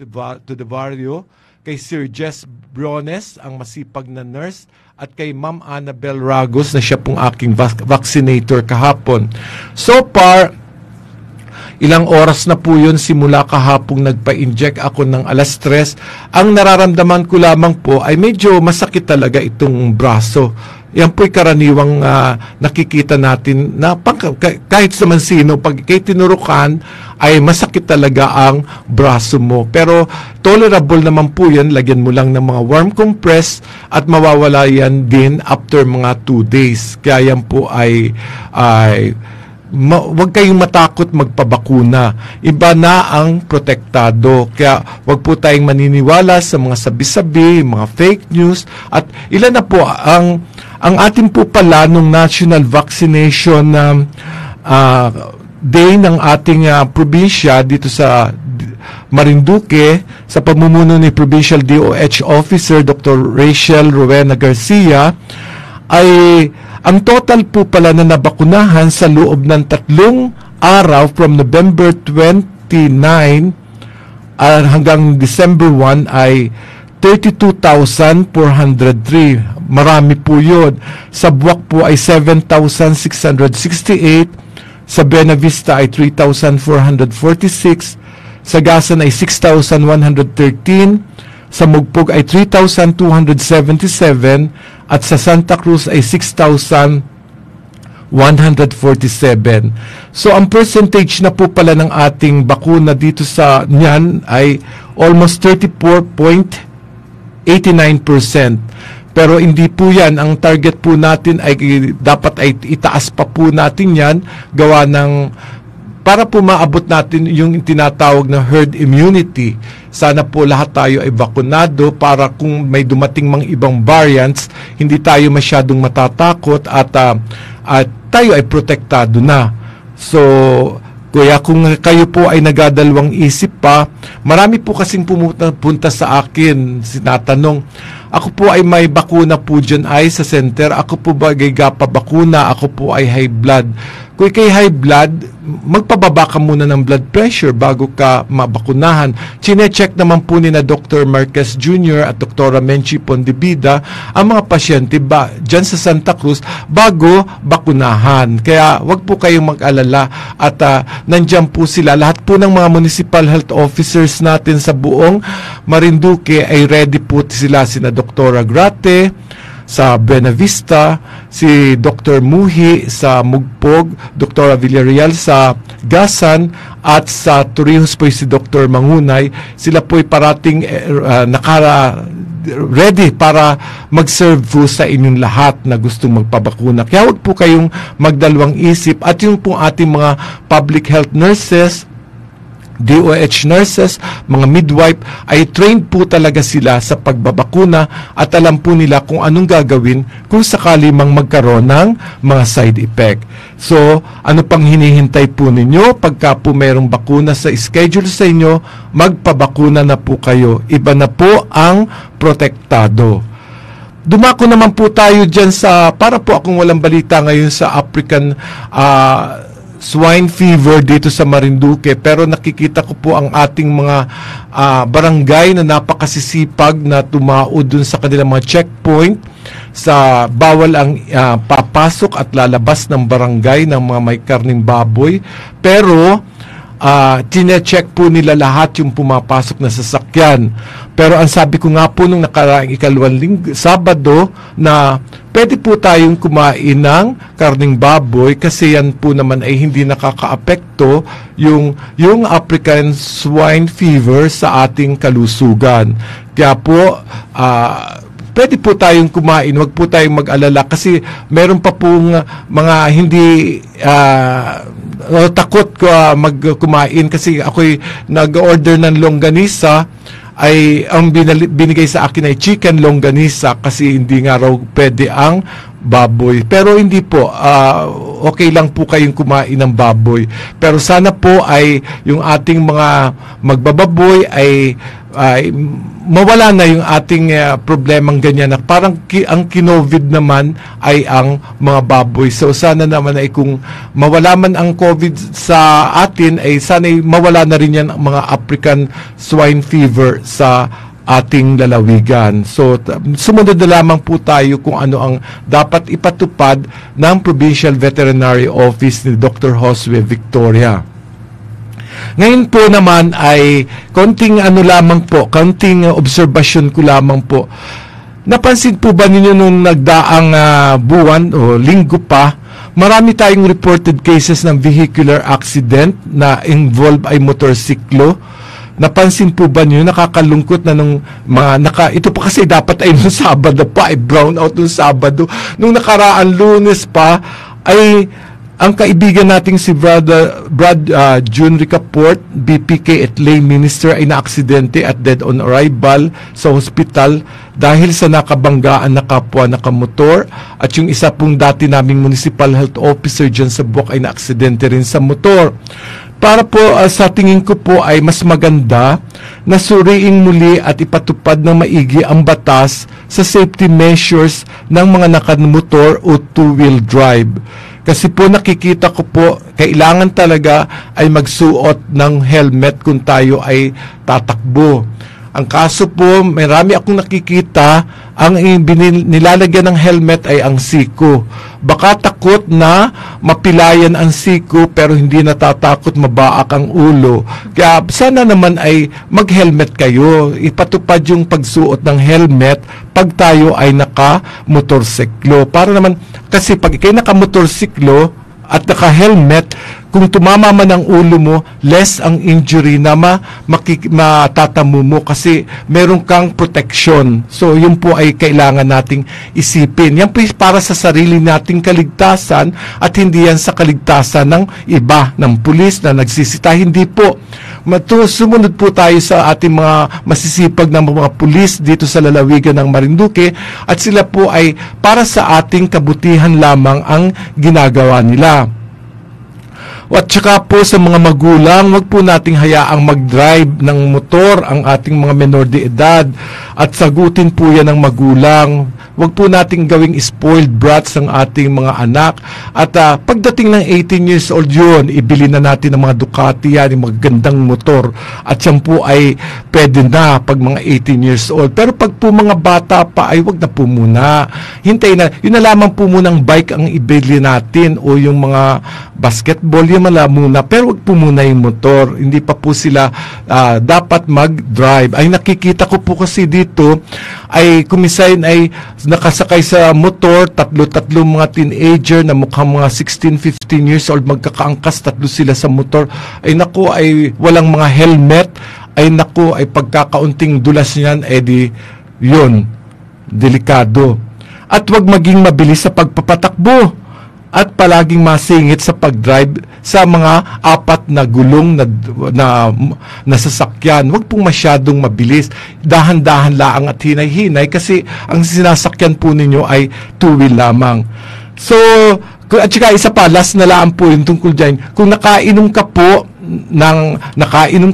to the Barrio, kay Sir Jess Briones, ang masipag na nurse, at kay Ma'am Annabel Ragos na siya pong aking vaccinator kahapon. So far, ilang oras na po yun simula kahapong nagpa-inject ako ng 3:00. Ang nararamdaman ko lamang po ay medyo masakit talaga itong braso. Yan po'y karaniwang nakikita natin na kahit sa mansino, pag kay tinurukan, ay masakit talaga ang braso mo. Pero tolerable naman po yan. Lagyan mo lang ng mga warm compress at mawawala yan din after mga 2 days. Kaya yan po ay wag kayong matakot magpabakuna. Iba na ang protektado. Kaya wag po tayong maniniwala sa mga sabi-sabi, mga fake news. At ilan na po ang ating po pala nung National Vaccination Day ng ating probinsya dito sa Marinduque, sa pamumuno ni Provincial DOH Officer Dr. Rachel Rowena Garcia, ay ang total po pala na nabakunahan sa loob ng 3 araw from November 29 hanggang December 1 ay 32,403. Marami po yun. Sa Buwak po ay 7,668. Sa Buena Vista ay 3,446. Sa Gasan ay 6,113. Sa Mugpog ay 3,277. At sa Santa Cruz ay 6,147. So ang percentage na po pala ng ating bakuna dito sa niyan ay almost 34.89%. Pero hindi po yan. Ang target po natin ay dapat ay itaas pa po natin yan gawa ng para po maabot natin yung tinatawag na herd immunity. Sana po lahat tayo ay bakunado para kung may dumating mga ibang variants, hindi tayo masyadong matatakot at tayo ay protektado na. So, kaya kung kayo po ay nagadalawang isip pa, marami po kasing pumunta sa akin, sinatanong, ako po ay may bakuna po dyan ay sa center, ako po ba gagapa bakuna, ako po ay high blood. Kung kay high blood, magpababa ka muna ng blood pressure bago ka mabakunahan. Chine-check naman po ni na Dr. Marquez Jr. at Dr. Menchi Pondibida ang mga pasyente dyan sa Santa Cruz bago bakunahan. Kaya wag po kayong mag-alala at nandyan po sila. Lahat po ng mga municipal health officers natin sa buong Marinduque ay ready po sila. Sina Dr. Agrate sa Buena Vista, si Dr. Muhi sa Mugpog, Dr. Villarreal sa Gasan, at sa Torrijos po si Dr. Mangunay. Sila po'y parating ready para mag-serve po sa inyong lahat na gustong magpabakuna. Kaya huwag po kayong magdalawang isip. At yung po ating mga public health nurses, DOH nurses, mga midwife, ay trained po talaga sila sa pagbabakuna at alam po nila kung anong gagawin kung sakali mang magkaroon ng mga side effect. So, ano pang hinihintay po ninyo? Pagka po mayroong bakuna sa schedule sa inyo, magpabakuna na po kayo. Iba na po ang protektado. Dumako naman po tayo dyan para po akong walang balita ngayon sa African swine fever dito sa Marinduque, pero nakikita ko po ang ating mga barangay na napakasisipag na tumaod dun sa kanilang mga checkpoint sa bawal ang papasok at lalabas ng barangay ng mga may karning baboy, pero tine-check po nila lahat yung pumapasok na sasakyan. Pero ang sabi ko nga po nung nakaraang Sabado na pwede po tayong kumain ng karning baboy kasi yan po naman ay hindi nakakaapekto yung African swine fever sa ating kalusugan. Kaya po pwede po tayong kumain, wag po tayong mag-alala kasi meron pa pong mga hindi takot ko kumain kasi ako'y nag-order ng longganisa, ay ang binigay sa akin ay chicken longganisa kasi hindi nga raw pwede ang baboy. Pero hindi po, okay lang po kayong kumain ng baboy. Pero sana po ay yung ating mga magbababoy ay ay mawala na yung ating problemang ganyan na parang ang kinovid naman ay ang mga baboy. So sana naman ay kung mawala man ang COVID sa atin ay sana ay mawala na rin yan ang mga African swine fever sa ating lalawigan. So sumunod na lamang po tayo kung ano ang dapat ipatupad ng Provincial Veterinary Office ni Dr. Josue Victoria. Ngayon po naman ay konting obserbasyon ko lamang po. Napansin po ba ninyo nung nagdaang buwan o linggo pa, marami tayong reported cases ng vehicular accident na involve ay motorsiklo. Napansin po ba niyo, nakakalungkot na nung ito pa kasi dapat ay nung Sabado pa, ay brown out nung Sabado. Nung nakaraan Lunes pa, ay ang kaibigan nating si Brad June Ricaport, BPK at lay minister ay naaksidente at dead on arrival sa hospital dahil sa nakabanggaan na kapwa nakamotor, at yung isa pong dati naming municipal health officer dyan sa Buwak ay naaksidente rin sa motor. Para po sa tingin ko po ay mas maganda na suriing muli at ipatupad ng maigi ang batas sa safety measures ng mga nakamotor o two-wheel drive. Kasi po nakikita ko po, kailangan talaga ay magsuot ng helmet kung tayo ay tatakbo. Ang kaso po, marami akong nakikita, ang nilalagyan ng helmet ay ang siko. Baka takot na mapilayan ang siko pero hindi natatakot mabaak ang ulo. Kaya sana naman ay mag-helmet kayo. Ipatupad yung pagsuot ng helmet pag tayo ay naka-motorsiklo. Para naman, kasi pag kayo naka-motorsiklo at naka-helmet, kung tumama man ang ulo mo, less ang injury na matatamo mo kasi meron kang protection. So, yun po ay kailangan nating isipin. Yan po para sa sarili nating kaligtasan at hindi yan sa kaligtasan ng iba, ng pulis na nagsisita. Hindi po. Sumunod po tayo sa ating mga masisipag na mga pulis dito sa lalawigan ng Marinduque, at sila po ay para sa ating kabutihan lamang ang ginagawa nila. At saka po sa mga magulang, wag po nating hayaang mag-drive ng motor ang ating mga menor de edad at sagutin po yan ng magulang. Wag po nating gawing spoiled brats ang ating mga anak. At pagdating ng 18 years old yun, ibili na natin ng mga Ducati yan, yung mga gandang motor. At yan po ay pwede na pag mga 18 years old. Pero pag po mga bata pa, ay wag na po muna. Hintay na, yun na lamang po munang bike ang ibili natin o yung mga basketball, yun muna. Pero wag po muna yung motor. Hindi pa po sila dapat mag-drive. Ay nakikita ko po kasi dito, ay kumisayin ay nakasakay sa motor, tatlo mga teenager na mukhang mga 16-15 years old, magkakaangkas, tatlo sila sa motor. Ay naku, ay walang mga helmet. Ay naku, ay pagkakaunting dulas niyan, yun, delikado. At wag maging mabilis sa pagpapatakbo at palaging masingit sa pag-drive sa mga apat na gulong na sasakyan. Huwag pong masyadong mabilis. Dahan-dahan laang at hinay-hinay kasi ang sinasakyan po ninyo ay two-wheel lamang. So, at saka isa pa, last na lang po yung tungkol dyan. Kung nakainom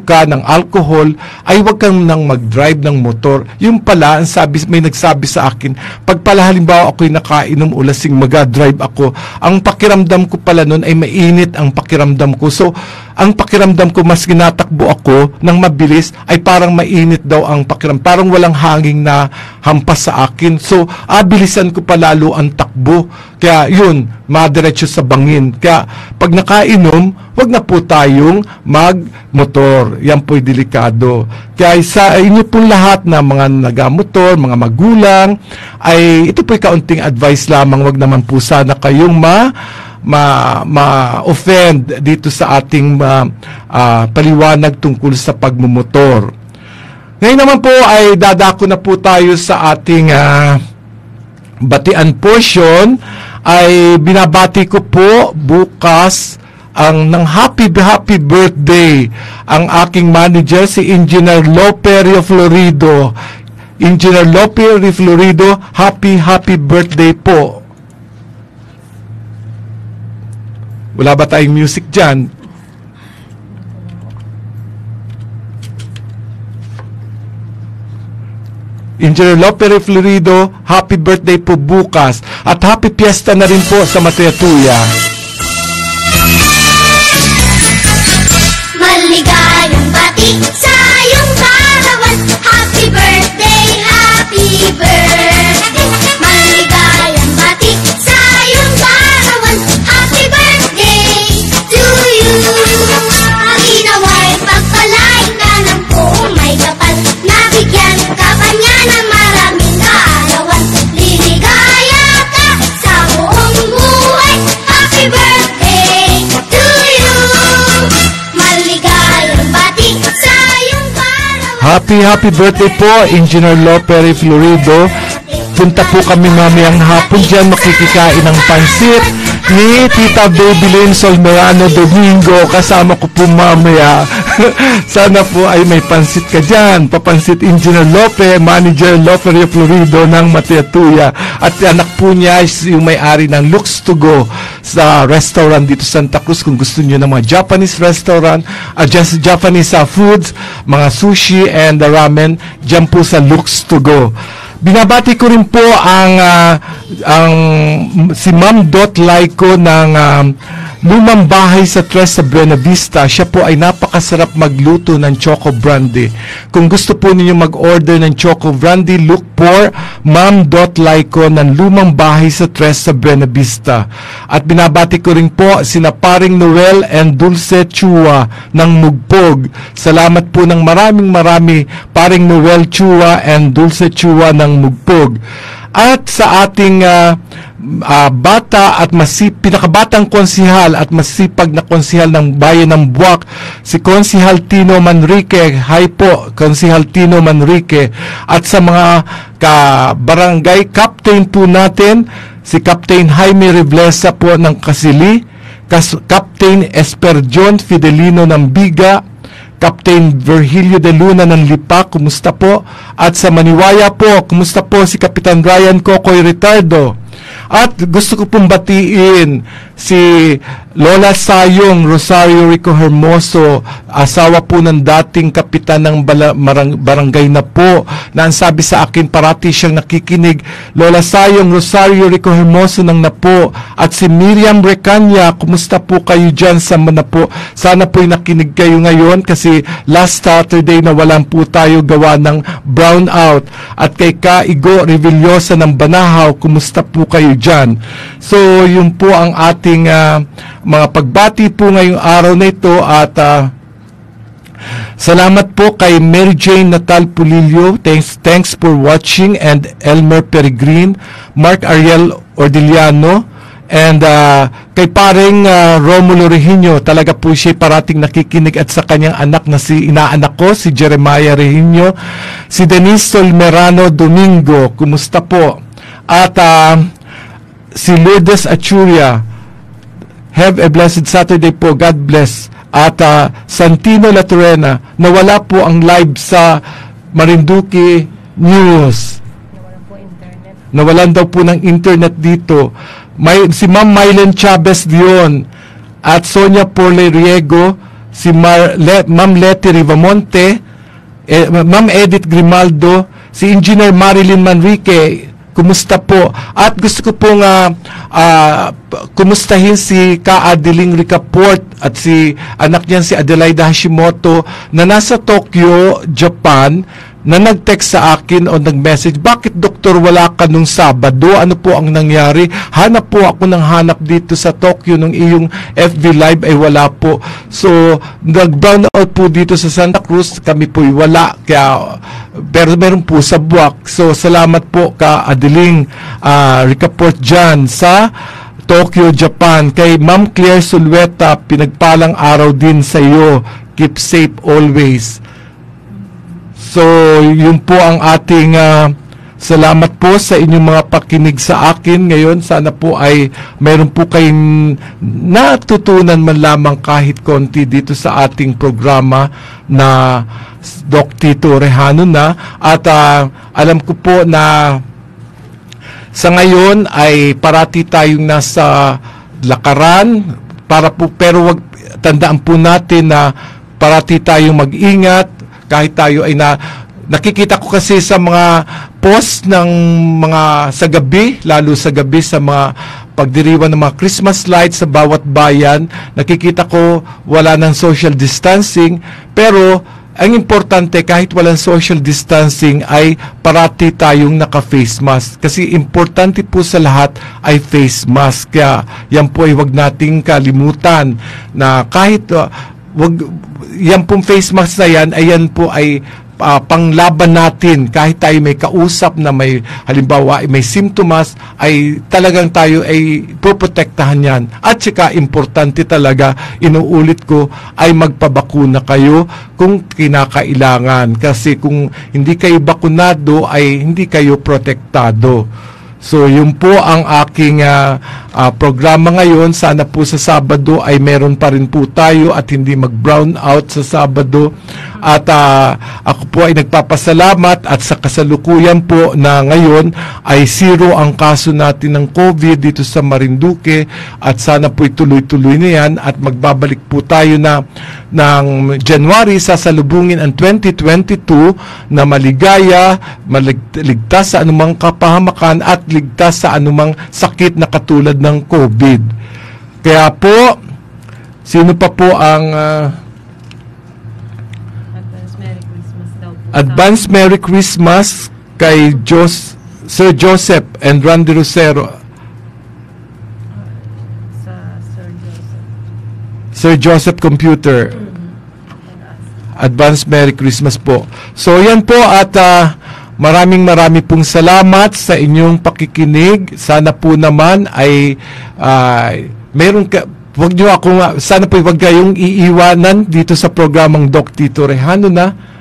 ka ng alcohol, ay wag kang nang mag-drive ng motor. Yung pala, may nagsabi sa akin, pag pala halimbawa ako'y nakainom o lasing, mag-drive ako, ang pakiramdam ko pala nun ay mainit ang pakiramdam ko. So, ang pakiramdam ko, mas ginatakbo ako ng mabilis, ay parang mainit daw ang pakiramdam. Parang walang hangin na hampas sa akin. So, bilisan ko pa lalo ang takbo. Kaya yun, madiretso sa bangin. Kaya pag nakainom, wag na po tayong mag-motor. Yan po'y delikado. Kaya sa inyo pong lahat na mga nagamotor, mga magulang, ay ito po'y kaunting advice lamang. Wag naman po sana kayong ma-offend dito sa ating paliwanag tungkol sa pagmumotor. Ngayon naman po ay dadako na po tayo sa ating batian portion. Ay binabati ko po bukas ang ng happy birthday ang aking manager, si Engineer Loperio Florido. Engineer Loperio Florido, happy birthday po. Wala ba tayong music dyan? Engineer Lope Florido, happy birthday po bukas. At happy fiesta na rin po sa Mateatuya. Maligayang bati sa iyong karawan. Happy birthday, happy birthday. Maligayang bati sa iyong karawan. Happy birthday to you. Ang inaway pagpalain ka ng buong may kapal. Nabigyan ka pa niya ng maraming kaarawan. Liligaya ka sa buong buhay. Happy birthday to you. Maligayang bati sa iyong karawan. Happy birthday po, Engineer Lope Florido. Punta po kami mamayang hapon dyan, makikikain ng pansit ni Tita Babylin Solmerano Domingo. Kasama ko po mamaya. Sana po ay may pansit ka dyan. Papansit Engineer Lope, Manager Lope Florido ng Mateatuya. At anak po niya is yung may-ari ng Lux to Go sa restaurant dito sa Santa Cruz. Kung gusto niyo ng mga Japanese restaurant, just Japanese foods, mga sushi and ramen, dyan po sa Lux to Go. Binabati ko rin po ang si Ma'am Dot Laiko ng lumang bahay sa Tres sa Buena Vista. Siya po ay napakasarap magluto ng Choco Brandy. Kung gusto po ninyo mag-order ng Choco Brandy, look for Ma'am Dot Laiko ng lumang bahay sa Tres sa Buena Vista. At binabati ko rin po sina Paring Noel and Dulce Chua ng Mugpog. Salamat po ng marami Paring Noel Chua and Dulce Chua ng Mugpog. At sa ating bata at pinakabatang konsihal at masipag na konsihal ng bayan ng Buwak, si Konsihal Tino Manrique. Hi po, Konsihal Tino Manrique. At sa mga barangay captain po natin, si Captain Jaime Reblesa po ng Kasili, Captain Esperjon Fidelino ng Biga, Captain Virgilio de Luna ng Lipa, kumusta po? At sa Maniwaya po, kumusta po si Kapitan Ryan Cocoy Ritardo? At gusto ko pong batiin si Lola Sayong Rosario Rico Hermoso, asawa po ng dating kapitan ng barangay na po, na ang sabi sa akin parati siyang nakikinig. Lola Sayong Rosario Rico Hermoso ng Napo. At si Miriam Recanya, kumusta po kayo dyan sa Manapo? Sana po'y nakinig kayo ngayon kasi last Saturday na walang po tayo gawa ng brownout. At kay Kaigo Revillosa ng Banahaw, kumusta po kayo dyan? So yun po ang ating mga pagbati po ngayong araw na ito. At salamat po kay Mary Jane Natal Pulilio, thanks for watching, and Elmer Peregrin, Mark Ariel Ordiliano, and kay paring Romulo Rehinio. Talaga po siya parating nakikinig, at sa kanyang anak na inaanak ko, si Jeremiah Rehinio, si Denise Solmerano Domingo, kumusta po? At si Lourdes Achuria, have a blessed Saturday po, God bless. At Santino Laturena, nawala po ang live sa Marinduque News. Nawalan daw po ng internet dito. Si Ma'am Mylen Chavez Dion at Sonia Porleriego, si Ma'am Leti Rivamonte, Ma'am Edith Grimaldo, si Engineer Marilyn Manrique, kumusta po? At gusto ko pong kumustahin si Ka-Adiling Ricaport at si anak niyan si Adelaida Hashimoto na nasa Tokyo, Japan, na nag-text sa akin o nag-message, bakit doktor wala ka nung Sabado? Ano po ang nangyari? Hanap po ako ng hanap dito sa Tokyo nung iyong FB Live ay wala po. So, nag-brown out po dito sa Santa Cruz, kami po'y wala. Kaya, pero meron po sa Buwak. So, salamat po Ka-Adiling Ricaport dyan sa Tokyo, Japan. Kay Ma'am Claire Sulweta, pinagpalang araw din sa iyo. Keep safe always. So, yun po ang ating salamat po sa inyong mga pakinig sa akin ngayon. Sana po ay mayroon po kayong natutunan man lamang kahit konti dito sa ating programa na Doc Tito Rejano na. At alam ko po na sa ngayon ay parati tayong nasa lakaran, pero wag tandaan po natin na parati tayong mag-ingat kahit tayo ay nakikita ko kasi sa mga post ng mga sa gabi, lalo sa gabi sa mga pagdiriwan ng mga Christmas lights sa bawat bayan, nakikita ko wala ng social distancing, pero ang importante, kahit walang social distancing, ay parati tayong naka-face mask. Kasi importante po sa lahat ay face mask. Kaya yan po ay wag nating kalimutan na kahit yan pong face mask na yan, ayan po ay panglaban natin. Kahit tayo may kausap na may, halimbawa, may simptomas, ay talagang tayo ay poprotektahan yan. At saka, importante talaga, inuulit ko, ay magpabakuna kayo kung kinakailangan. Kasi kung hindi kayo bakunado, ay hindi kayo protektado. So, yun po ang aking programa ngayon. Sana po sa Sabado ay meron pa rin po tayo at hindi mag-brown out sa Sabado. At ako po ay nagpapasalamat at sa kasalukuyan po na ngayon ay 0 ang kaso natin ng COVID dito sa Marinduque at sana po ituloy-tuloy na yan at magbabalik po tayo na ng January sasalubungin ang 2022 na maligaya, ligtas sa anumang kapahamakan at ligtas sa anumang sakit na katulad ng COVID. Kaya po, sino pa po ang Advance Merry Christmas kay Sir Joseph and Randy Rosero. Sir Joseph Computer. Advance Merry Christmas po. So yan po at maraming pong salamat sa inyong pakikinig. Sana po naman ay sana po wag kayong iiwanan dito sa programang Doc Tito Rejano na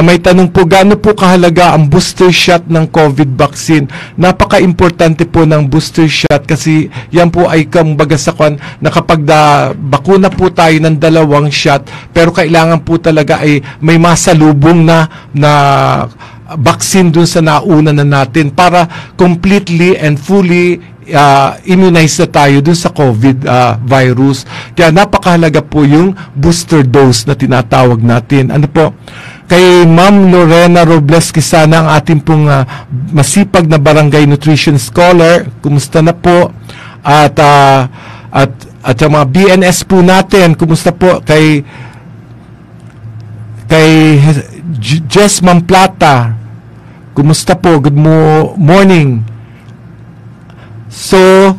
may tanong po, gaano po kahalaga ang booster shot ng COVID vaccine? Napaka-importante po ng booster shot kasi yan po ay kumbaga sa na kapag bakuna po tayo ng 2 shot, pero kailangan po talaga ay may masalubong na vaccine dun sa nauna na natin para completely and fully immunize na tayo dun sa COVID virus. Kaya napakahalaga po yung booster dose na tinatawag natin. Ano po? Kay Ma'am Lorena Robles Quisana, ang ating pong masipag na barangay nutrition scholar. Kumusta na po? At yung mga BNS po natin, kumusta po? Kay Jess Mamplata, kumusta po? Good morning. So,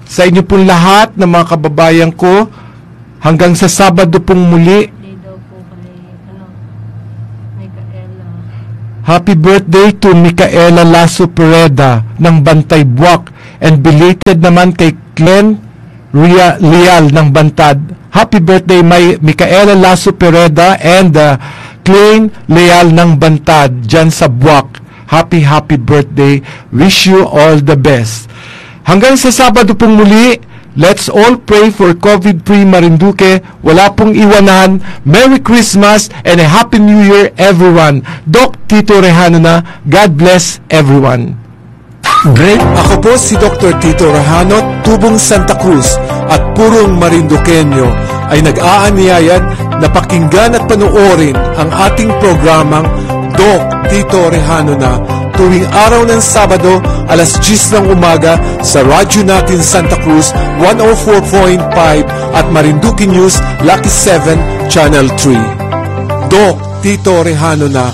sa inyo pong lahat na mga kababayan ko, hanggang sa Sabado pong muli, happy birthday to Micaela Lasso Pereda ng Bantay Buwak and belated naman kay Glenn Leal ng Bantad. Happy birthday Micaela Lasso Pereda and Glenn Leal ng Bantad dyan sa Buwak. Happy birthday. Wish you all the best. Hanggang sa Sabado pong muli, let's all pray for COVID-free Marinduque. Wala pong iwanan. Merry Christmas and a Happy New Year, everyone. Doc Tito Rejano na. God bless everyone. Great. Ako po si Dr. Tito Rejano, tubong Santa Cruz at purong Marinduqueño ay nag-aanyayad na pakinggan at panoorin ang ating programang Doc Tito Rejano na tuwing araw ng Sabado, alas 10 ng umaga sa radyo natin Santa Cruz 104.5 at Marinduque News Lucky 7 Channel 3. Doc Tito Rejano na